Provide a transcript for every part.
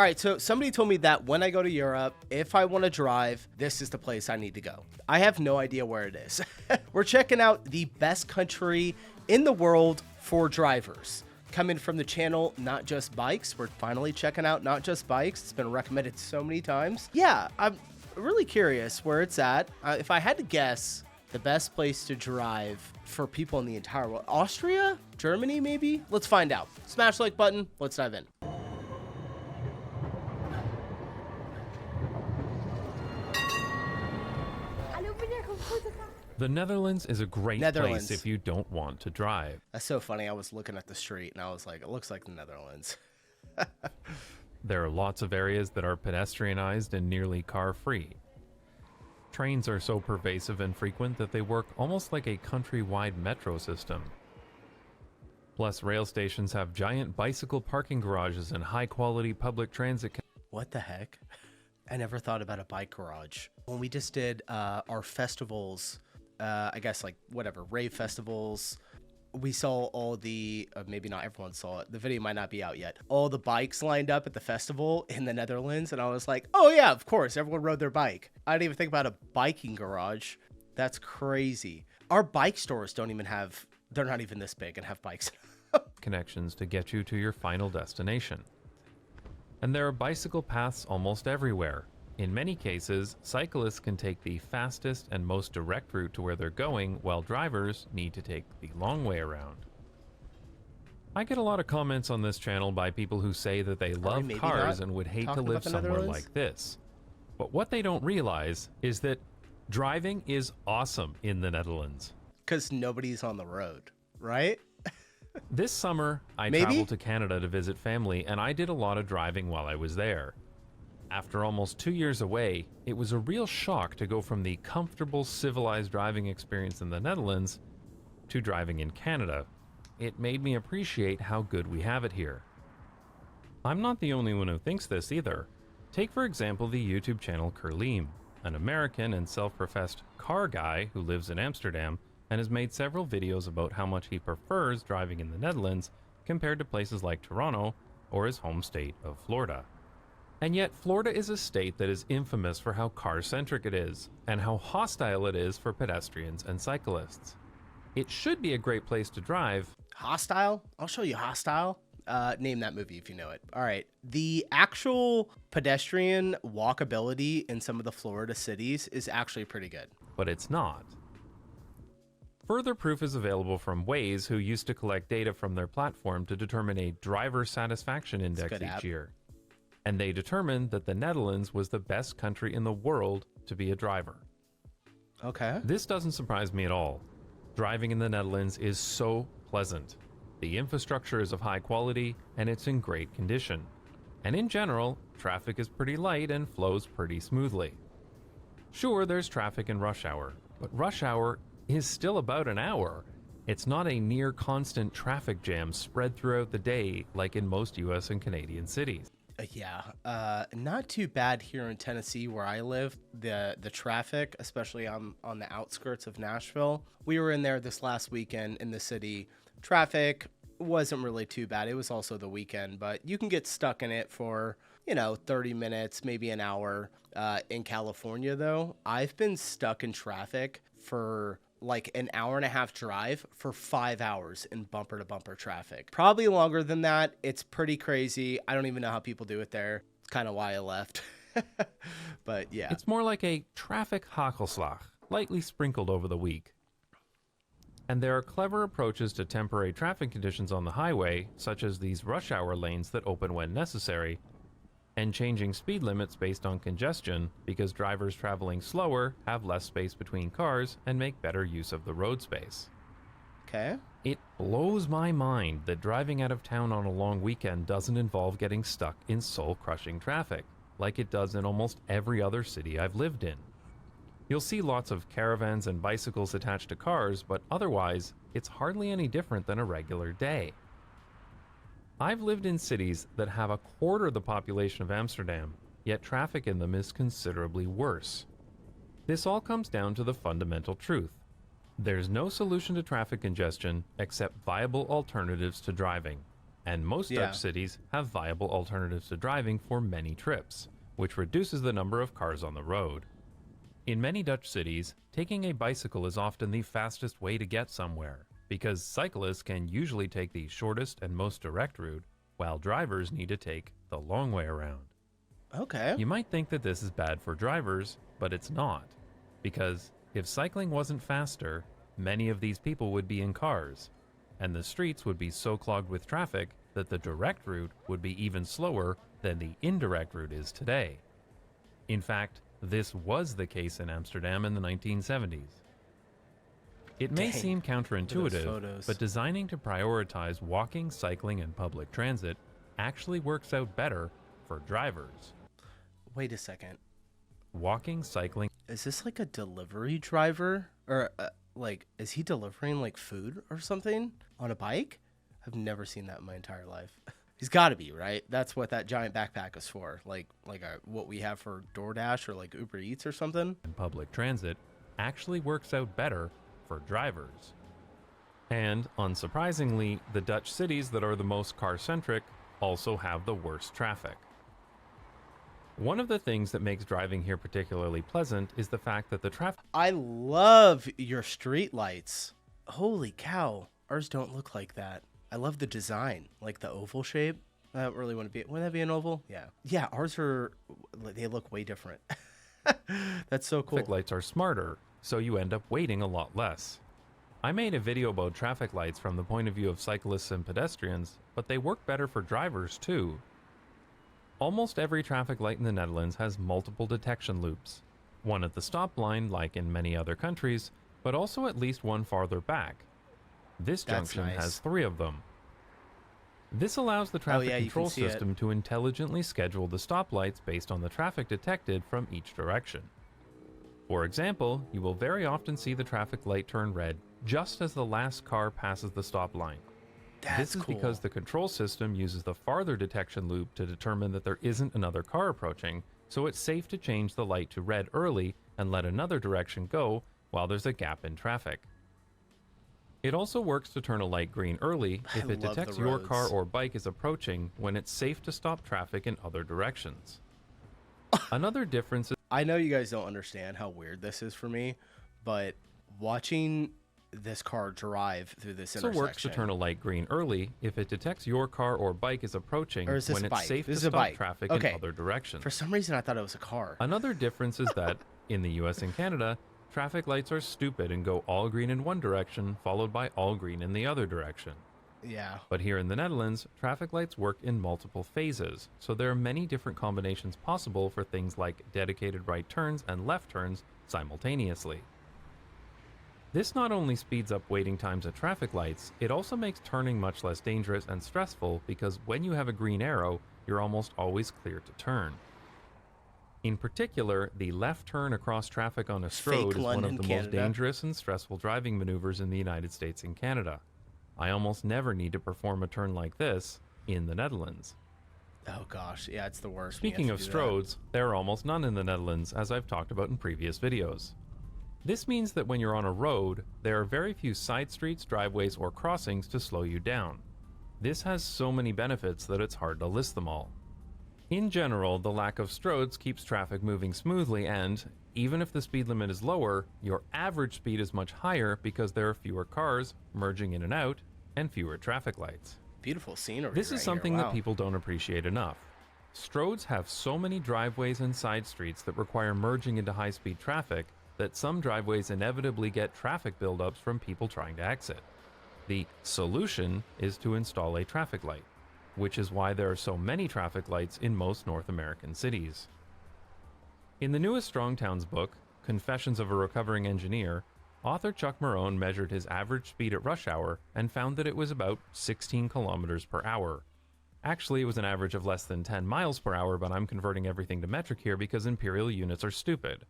All right, so somebody told me that when I go to Europe, if I want to drive, this is the place I need to go. I have no idea where it is. We're checking out the best country in the world for drivers. Coming from the channel Not Just Bikes, we're finally checking out Not Just Bikes. It's been recommended so many times. Yeah, I'm really curious where it's at. If I had to guess, the best place to drive for people in the entire world, Austria? Germany, maybe? Let's find out. Smash the like button. Let's dive in. The Netherlands is a great place if you don't want to drive. That's so funny. I was looking at the street and I was like, it looks like the Netherlands. There are lots of areas that are pedestrianized and nearly car-free. Trains are so pervasive and frequent that they work almost like a countrywide metro system. Plus, rail stations have giant bicycle parking garages and high-quality public transit. What the heck? I never thought about a bike garage. When we just did our festivals, I guess like whatever, rave festivals, we saw all the, maybe not everyone saw it, the video might not be out yet, all the bikes lined up at the festival in the Netherlands, and I was like, oh yeah, of course, everyone rode their bike. I didn't even think about a biking garage. That's crazy. Our bike stores don't even have, they're not even this big and have bikes. Connections to get you to your final destination. And there are bicycle paths almost everywhere. In many cases, cyclists can take the fastest and most direct route to where they're going, while drivers need to take the long way around. I get a lot of comments on this channel by people who say that they love cars and would hate to live somewhere like this. But what they don't realize is that driving is awesome in the Netherlands. Because nobody's on the road, right? This summer, I traveled to Canada to visit family, and I did a lot of driving while I was there. After almost 2 years away, it was a real shock to go from the comfortable, civilized driving experience in the Netherlands to driving in Canada. It made me appreciate how good we have it here. I'm not the only one who thinks this either. Take for example the YouTube channel Curleem, an American and self-professed car guy who lives in Amsterdam and has made several videos about how much he prefers driving in the Netherlands compared to places like Toronto or his home state of Florida. And yet, Florida is a state that is infamous for how car-centric it is, and how hostile it is for pedestrians and cyclists. It should be a great place to drive. Hostile? I'll show you Hostile. Name that movie if you know it. All right. The actual pedestrian walkability in some of the Florida cities is actually pretty good. But it's not. Further proof is available from Waze, who used to collect data from their platform to determine a driver satisfaction index each year. And they determined that the Netherlands was the best country in the world to be a driver. Okay. This doesn't surprise me at all. Driving in the Netherlands is so pleasant. The infrastructure is of high quality and it's in great condition. And in general, traffic is pretty light and flows pretty smoothly. Sure, there's traffic in rush hour, but rush hour is still about an hour. It's not a near constant traffic jam spread throughout the day like in most US and Canadian cities. Yeah, not too bad here in Tennessee where I live. The traffic, especially on the outskirts of Nashville. We were in there this last weekend in the city. Traffic wasn't really too bad. It was also the weekend, but you can get stuck in it for, 30 minutes, maybe an hour. In California, though, I've been stuck in traffic for like an hour and a half drive for 5 hours in bumper to bumper traffic. Probably longer than that. It's pretty crazy. I don't even know how people do it there. It's kind of why I left. But yeah. It's more like a traffic hagelslag, lightly sprinkled over the week. And there are clever approaches to temporary traffic conditions on the highway, such as these rush hour lanes that open when necessary, and changing speed limits based on congestion because drivers traveling slower have less space between cars and make better use of the road space. Okay. It blows my mind that driving out of town on a long weekend doesn't involve getting stuck in soul-crushing traffic, like it does in almost every other city I've lived in. You'll see lots of caravans and bicycles attached to cars, but otherwise, it's hardly any different than a regular day. I've lived in cities that have a quarter the population of Amsterdam, yet traffic in them is considerably worse. This all comes down to the fundamental truth. There's no solution to traffic congestion except viable alternatives to driving. And most Yeah. Dutch cities have viable alternatives to driving for many trips, which reduces the number of cars on the road. In many Dutch cities, taking a bicycle is often the fastest way to get somewhere, because cyclists can usually take the shortest and most direct route, while drivers need to take the long way around. Okay. You might think that this is bad for drivers, but it's not, because if cycling wasn't faster, many of these people would be in cars, and the streets would be so clogged with traffic that the direct route would be even slower than the indirect route is today. In fact, this was the case in Amsterdam in the 1970s. It may Dang. seem Look at those counterintuitive, photos. but designing to prioritize walking, cycling, and public transit actually works out better for drivers. Wait a second. Walking, cycling, Is this like a delivery driver? Or, like, is he delivering, like, food or something on a bike? I've never seen that in my entire life. He's got to be, right? That's what that giant backpack is for. Like what we have for DoorDash or, like, Uber Eats or something. and public transit actually works out better for drivers. And, unsurprisingly, the Dutch cities that are the most car-centric also have the worst traffic. One of the things that makes driving here particularly pleasant is the fact that the traffic I love your street lights. Holy cow. Ours don't look like that. I love the design, like the oval shape. I don't really want to be. Wouldn't that be an oval? Yeah. Yeah, ours are. They look way different. That's so cool. lights are smarter, so you end up waiting a lot less. I made a video about traffic lights from the point of view of cyclists and pedestrians, but they work better for drivers too. Almost every traffic light in the Netherlands has multiple detection loops. One at the stop line, like in many other countries, but also at least one farther back. This That's junction nice. has 3 of them. This allows the traffic yeah, you can control see it. system to intelligently schedule the stoplights based on the traffic detected from each direction. For example, you will very often see the traffic light turn red just as the last car passes the stop line. That's This is cool. because the control system uses the farther detection loop to determine that there isn't another car approaching, so it's safe to change the light to red early and let another direction go while there's a gap in traffic. It also works to turn a light green early if I it love detects the your car roads. or bike is approaching when it's safe to stop traffic in other directions. Another difference is I know you guys don't understand how weird this is for me, but watching this car drive through this also intersection. works to turn a light green early if it detects your car or bike is approaching Or is this when a it's bike? safe This to is a stop bike. traffic Okay. in other directions. For some reason, I thought it was a car. Another difference is that, in the US and Canada, traffic lights are stupid and go all green in one direction, followed by all green in the other direction. Yeah. But here in the Netherlands, traffic lights work in multiple phases, so there are many different combinations possible for things like dedicated right turns and left turns simultaneously. This not only speeds up waiting times at traffic lights, it also makes turning much less dangerous and stressful because when you have a green arrow, you're almost always clear to turn. In particular, the left turn across traffic on a strode is one London, of the most Canada. dangerous and stressful driving maneuvers in the United States and Canada. I almost never need to perform a turn like this in the Netherlands. Oh gosh, yeah, it's the worst. when you Speaking have of to do that. stroads, there are almost none in the Netherlands, as I've talked about in previous videos. This means that when you're on a road, there are very few side streets, driveways, or crossings to slow you down. This has so many benefits that it's hard to list them all. In general, the lack of stroads keeps traffic moving smoothly and, even if the speed limit is lower, your average speed is much higher because there are fewer cars merging in and out and fewer traffic lights. Beautiful scenery. This right is something here. that Wow. people don't appreciate enough. Stroads have so many driveways and side streets that require merging into high-speed traffic that some driveways inevitably get traffic buildups from people trying to exit. The solution is to install a traffic light, which is why there are so many traffic lights in most North American cities. In the newest Strong Towns book, Confessions of a Recovering Engineer, author Chuck Marohn measured his average speed at rush hour and found that it was about 16 kilometers per hour. Actually, it was an average of less than 10 miles per hour, but I'm converting everything to metric here because imperial units are stupid.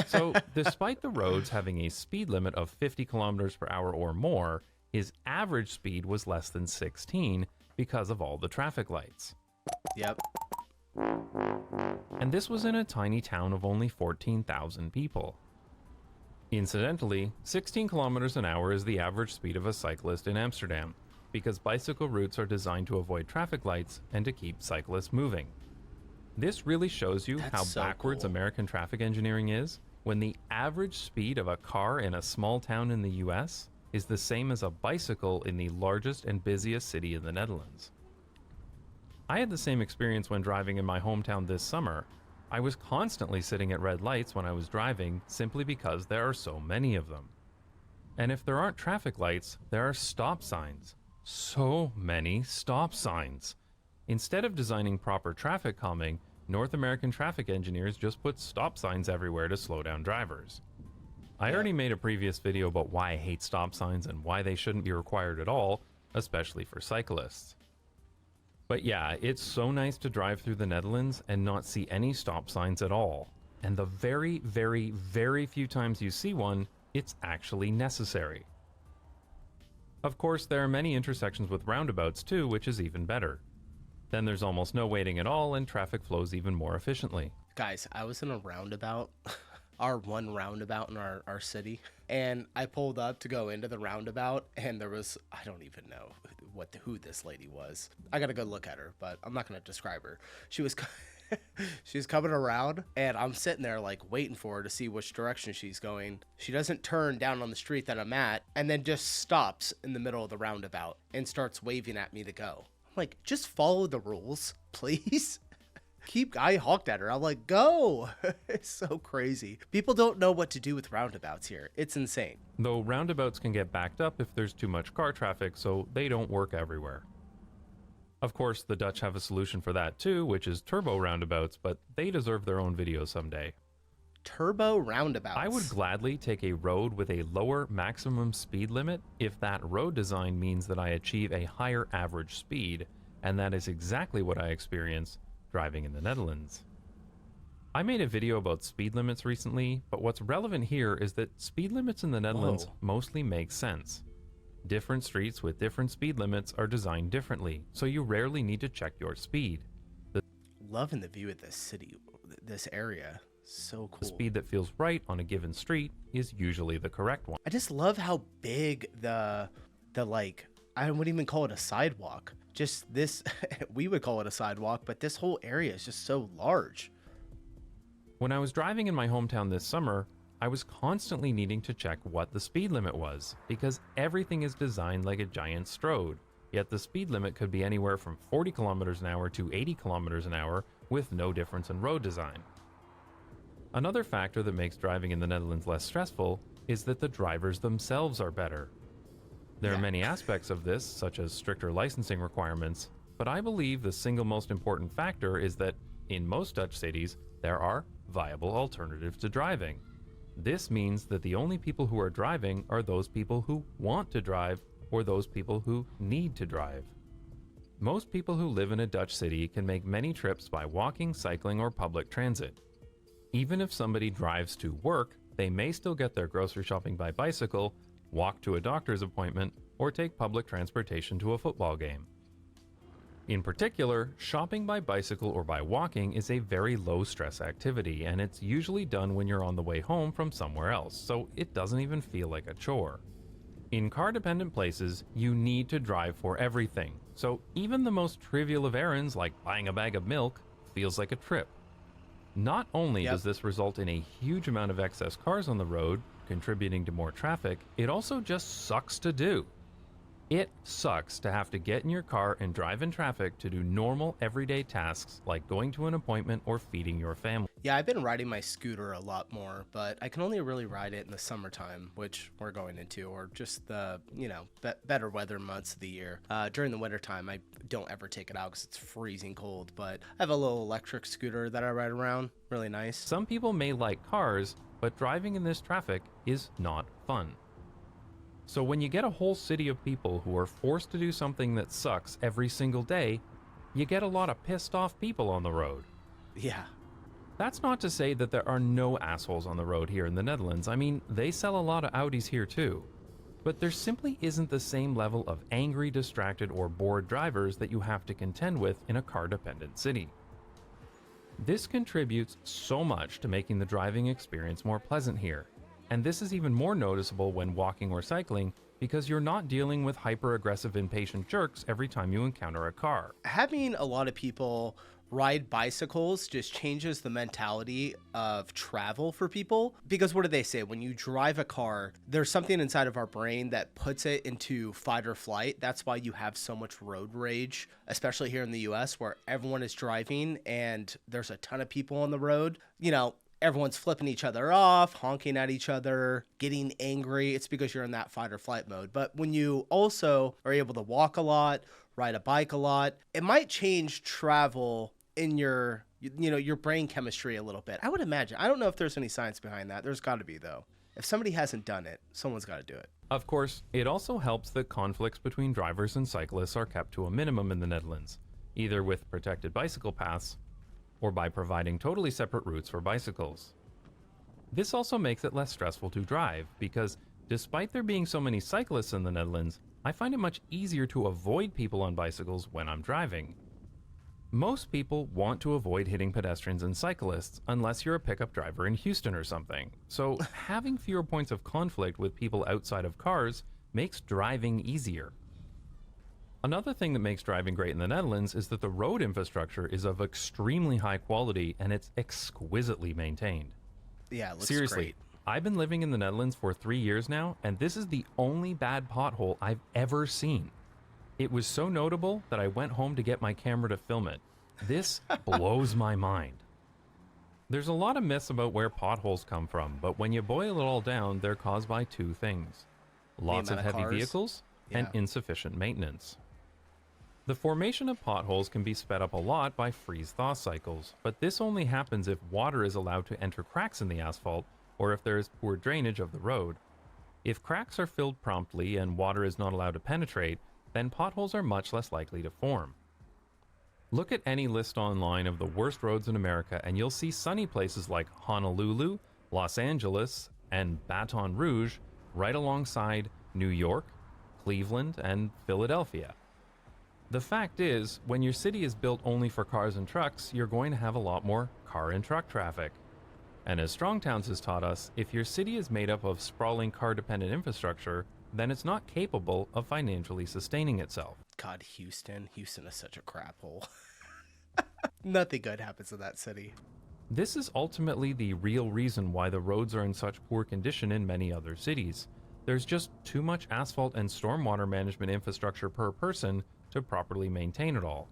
So, despite the roads having a speed limit of 50 kilometers per hour or more, his average speed was less than 16 because of all the traffic lights. Yep. And this was in a tiny town of only 14,000 people. Incidentally, 16 kilometers an hour is the average speed of a cyclist in Amsterdam. because bicycle routes are designed to avoid traffic lights and to keep cyclists moving. This really shows you That's how so backwards cool. American traffic engineering is when the average speed of a car in a small town in the US is the same as a bicycle in the largest and busiest city in the Netherlands. I had the same experience when driving in my hometown this summer. I was constantly sitting at red lights when I was driving simply because there are so many of them. And if there aren't traffic lights, there are stop signs. So many stop signs. Instead of designing proper traffic calming, North American traffic engineers just put stop signs everywhere to slow down drivers. I already made a previous video about why I hate stop signs and why they shouldn't be required at all, especially for cyclists. But yeah, it's so nice to drive through the Netherlands and not see any stop signs at all. And the very, very, very few times you see one, it's actually necessary. Of course, there are many intersections with roundabouts too, which is even better. Then there's almost no waiting at all and traffic flows even more efficiently. Guys, I was in a roundabout, our one roundabout in our city, and I pulled up to go into the roundabout, and there was, I don't even know who this lady was. I got a good look at her, but I'm not going to describe her. She was coming around, and I'm sitting there like waiting for her to see which direction she's going. She doesn't turn down on the street that I'm at, and then just stops in the middle of the roundabout and starts waving at me to go. I'm like, just follow the rules, please. I honked at her. I'm like, go. It's so crazy. People don't know what to do with roundabouts here. It's insane. Though roundabouts can get backed up if there's too much car traffic, so they don't work everywhere. Of course, the Dutch have a solution for that too, which is turbo roundabouts, but they deserve their own video someday. Turbo roundabouts. I would gladly take a road with a lower maximum speed limit if that road design means that I achieve a higher average speed, and that is exactly what I experience driving in the Netherlands. I made a video about speed limits recently, but what's relevant here is that speed limits in the Netherlands mostly make sense. Different streets with different speed limits are designed differently, so you rarely need to check your speed. Loving the view of this city, this area. So cool. The speed that feels right on a given street is usually the correct one. I just love how big the like, I wouldn't even call it a sidewalk. Just this, we would call it a sidewalk, but this whole area is just so large. When I was driving in my hometown this summer, I was constantly needing to check what the speed limit was, because everything is designed like a giant strode, yet the speed limit could be anywhere from 40 kilometers an hour to 80 kilometers an hour with no difference in road design. Another factor that makes driving in the Netherlands less stressful is that the drivers themselves are better. There are many aspects of this, such as stricter licensing requirements, but I believe the single most important factor is that, in most Dutch cities, there are viable alternatives to driving. This means that the only people who are driving are those people who want to drive or those people who need to drive. Most people who live in a Dutch city can make many trips by walking, cycling, or public transit. Even if somebody drives to work, they may still get their grocery shopping by bicycle, walk to a doctor's appointment, or take public transportation to a football game. In particular, shopping by bicycle or by walking is a very low-stress activity, and it's usually done when you're on the way home from somewhere else, so it doesn't even feel like a chore. In car-dependent places, you need to drive for everything, so even the most trivial of errands like buying a bag of milk feels like a trip. Not only does this result in a huge amount of excess cars on the road, contributing to more traffic, it also just sucks to do. It sucks to have to get in your car and drive in traffic to do normal everyday tasks like going to an appointment or feeding your family. Yeah, I've been riding my scooter a lot more, but I can only really ride it in the summertime, which we're going into, or just the, better weather months of the year. During the wintertime, I don't ever take it out because it's freezing cold, but I have a little electric scooter that I ride around. Really nice. Some people may like cars, but driving in this traffic is not fun. So when you get a whole city of people who are forced to do something that sucks every single day, you get a lot of pissed off people on the road. Yeah. That's not to say that there are no assholes on the road here in the Netherlands. I mean, they sell a lot of Audis here too. But there simply isn't the same level of angry, distracted, or bored drivers that you have to contend with in a car-dependent city. This contributes so much to making the driving experience more pleasant here. And this is even more noticeable when walking or cycling, because you're not dealing with hyper-aggressive impatient jerks every time you encounter a car. Having a lot of people ride bicycles just changes the mentality of travel for people, because what do they say? When you drive a car, there's something inside of our brain that puts it into fight or flight. That's why you have so much road rage, especially here in the US, where everyone is driving and there's a ton of people on the road. Everyone's flipping each other off, honking at each other, getting angry. It's because you're in that fight or flight mode. But when you also are able to walk a lot, ride a bike a lot, it might change travel in your brain chemistry a little bit. I would imagine. I don't know if there's any science behind that. There's got to be, though. If somebody hasn't done it, someone's got to do it. Of course, it also helps that conflicts between drivers and cyclists are kept to a minimum in the Netherlands, either with protected bicycle paths or by providing totally separate routes for bicycles. This also makes it less stressful to drive, because despite there being so many cyclists in the Netherlands, I find it much easier to avoid people on bicycles when I'm driving. Most people want to avoid hitting pedestrians and cyclists unless you're a pickup driver in Houston or something. So having fewer points of conflict with people outside of cars makes driving easier. Another thing that makes driving great in the Netherlands is that the road infrastructure is of extremely high quality and it's exquisitely maintained. Yeah, it looks Seriously, great. I've been living in the Netherlands for 3 years now, and this is the only bad pothole I've ever seen. It was so notable that I went home to get my camera to film it. This blows my mind. There's a lot of myths about where potholes come from, but when you boil it all down, they're caused by two things: lots of heavy vehicles and insufficient maintenance. The formation of potholes can be sped up a lot by freeze-thaw cycles, but this only happens if water is allowed to enter cracks in the asphalt or if there is poor drainage of the road. If cracks are filled promptly and water is not allowed to penetrate, then potholes are much less likely to form. Look at any list online of the worst roads in America and you'll see sunny places like Honolulu, Los Angeles, and Baton Rouge right alongside New York, Cleveland, and Philadelphia. The fact is, when your city is built only for cars and trucks, you're going to have a lot more car and truck traffic. And as Strong Towns has taught us, if your city is made up of sprawling car-dependent infrastructure, then it's not capable of financially sustaining itself. God, Houston is such a crap hole. Nothing good happens in that city. This is ultimately the real reason why the roads are in such poor condition in many other cities. There's just too much asphalt and stormwater management infrastructure per person to properly maintain it all.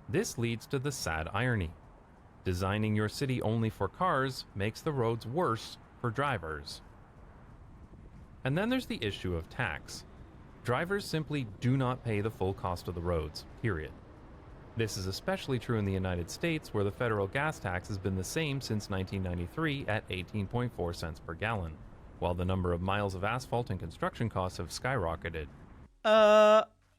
This leads to the sad irony. Designing your city only for cars makes the roads worse for drivers. And then there's the issue of tax. Drivers simply do not pay the full cost of the roads, period. This is especially true in the United States, where the federal gas tax has been the same since 1993 at 18.4 cents per gallon, while the number of miles of asphalt and construction costs have skyrocketed.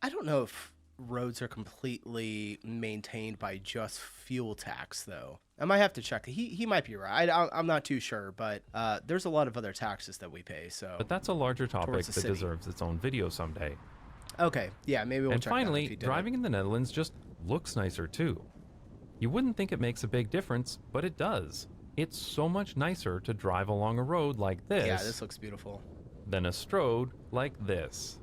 I don't know if roads are completely maintained by just fuel tax, though. I might have to check. He might be right. I'm not too sure, but there's a lot of other taxes that we pay. But that's a larger topic that deserves its own video someday. Okay, yeah, maybe we'll check that. And finally, driving in the Netherlands just looks nicer too. You wouldn't think it makes a big difference, but it does. It's so much nicer to drive along a road like this. Yeah, this looks beautiful. Than a strode like this.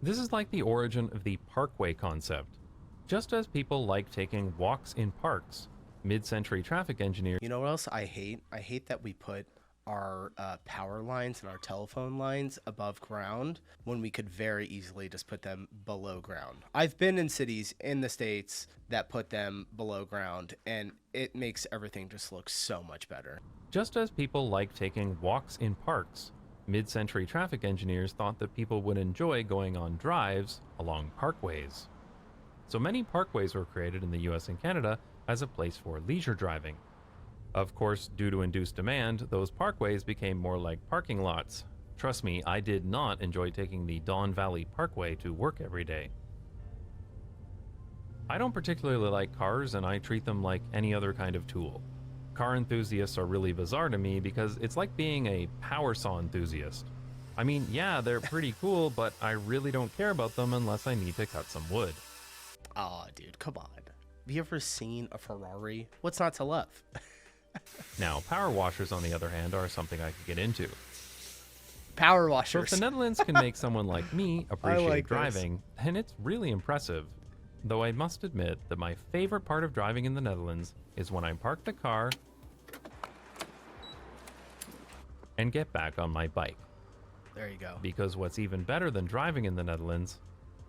This is like the origin of the parkway concept. Just as people like taking walks in parks, mid-century traffic engineers... You know what else I hate? I hate that we put our power lines and our telephone lines above ground when we could very easily just put them below ground. I've been in cities in the States that put them below ground, and it makes everything just look so much better. Just as people like taking walks in parks, mid-century traffic engineers thought that people would enjoy going on drives along parkways. So many parkways were created in the US and Canada as a place for leisure driving. Of course, due to induced demand, those parkways became more like parking lots. Trust me, I did not enjoy taking the Don Valley Parkway to work every day. I don't particularly like cars, and I treat them like any other kind of tool. Car enthusiasts are really bizarre to me because it's like being a power saw enthusiast. I mean, yeah, they're pretty cool, but I really don't care about them unless I need to cut some wood. Aw, dude, come on. Have you ever seen a Ferrari? What's not to love? Now, power washers, on the other hand, are something I could get into. Power So washers. if the Netherlands can make someone like me appreciate like this. driving, then it's really impressive. Though I must admit that my favorite part of driving in the Netherlands is when I park the car and get back on my bike. There you go. Because what's even better than driving in the Netherlands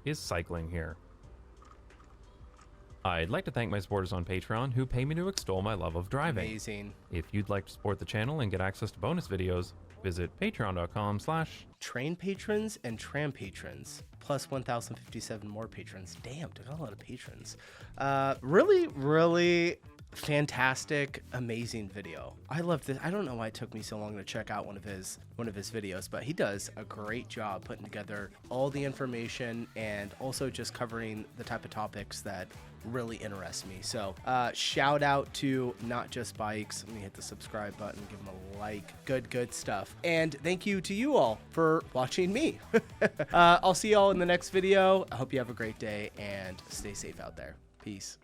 is cycling here. I'd like to thank my supporters on Patreon who pay me to extol my love of driving. Amazing. If you'd like to support the channel and get access to bonus videos, visit patreon.com/ train patrons and tram patrons, plus 1,057 more patrons. Damn, dude, got a lot of patrons. Really, really fantastic, amazing video. I love this. I don't know why it took me so long to check out one of his videos, but he does a great job putting together all the information and also just covering the type of topics that really interest me. So shout out to Not Just Bikes. Let me hit the subscribe button, give him a like. Good stuff. And thank you to you all for watching me. I'll see y'all in the next video. I hope you have a great day and stay safe out there. Peace.